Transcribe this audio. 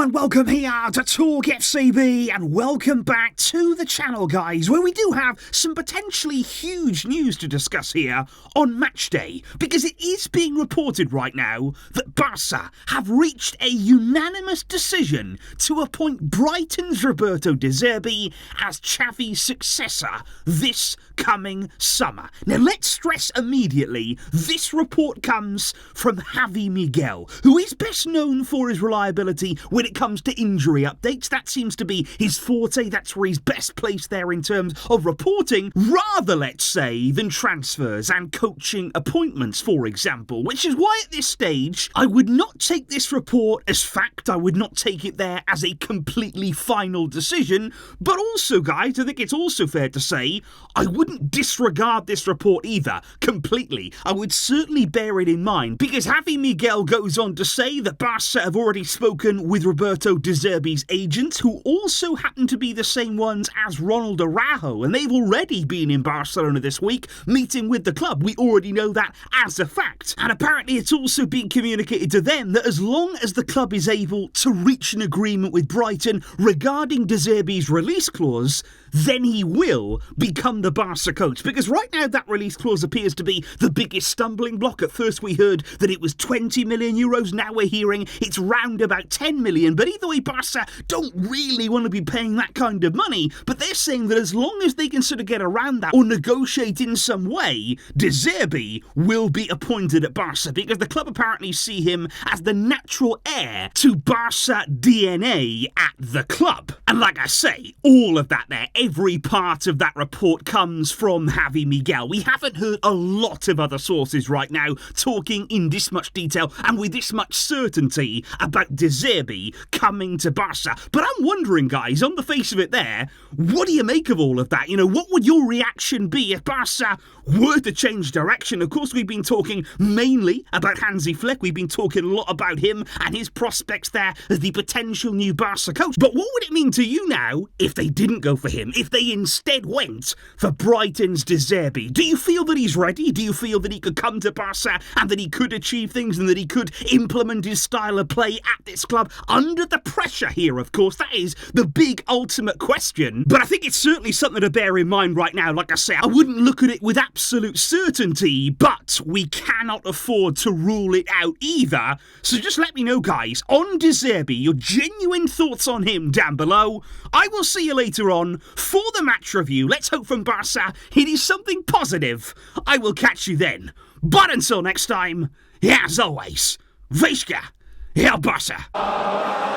and welcome here to TalkFCB, and welcome back to the channel, guys, where we do have some potentially huge news to discuss here on match day, because it is being reported right now that Barça have reached a unanimous decision to appoint Brighton's Roberto De Zerbi as Xavi's successor this coming summer. Now, let's stress immediately, this report comes from Javi Miguel, who is best known for his reliability when it comes to injury updates. That seems to be his forte. That's where he's best placed there in terms of reporting, rather, let's say, than transfers and coaching appointments, for example, which is why at this stage, I would not take this report as fact. I would not take it there as a completely final decision. But also, guys, I think it's also fair to say, I wouldn't disregard this report either, completely. I would certainly bear it in mind, because Javi Miguel goes on to say that Barça have already spoken with Roberto De Zerbi's agents, who also happen to be the same ones as Ronald Araujo, and they've already been in Barcelona this week, meeting with the club. We already know that as a fact. And apparently it's also been communicated to them that as long as the club is able to reach an agreement with Brighton regarding De Zerbi's release clause, then he will become the Barça coach. Because right now that release clause appears to be the biggest stumbling block. At first we heard that it was 20 million euros, now we're hearing it's round about 10 million. But either way, Barça don't really want to be paying that kind of money. But they're saying that as long as they can sort of get around that or negotiate in some way, De Zerbi will be appointed at Barça, because the club apparently see him as the natural heir to Barça DNA at the club. And like I say, all of that there, every part of that report comes from Javi Miguel. We haven't heard a lot of other sources right now talking in this much detail and with this much certainty about De Zerbi coming to Barça. But I'm wondering, guys, on the face of it there, what do you make of all of that? You know, what would your reaction be if Barça were to change direction? Of course, we've been talking mainly about Hansi Flick. We've been talking a lot about him and his prospects there as the potential new Barça coach. But what would it mean to you now if they didn't go for him? If they instead went for Brighton's De Zerbi? Do you feel that he's ready? Do you feel that he could come to Barça and that he could achieve things and that he could implement his style of play at this club under the pressure here, of course? That is the big ultimate question. But I think it's certainly something to bear in mind right now. Like I say, I wouldn't look at it with absolute certainty, but we cannot afford to rule it out either. So just let me know, guys, on De Zerbi, your genuine thoughts on him down below. I will see you later on for the match review. Let's hope from Barça it is something positive. I will catch you then. But until next time, as always, Visca, El Barça.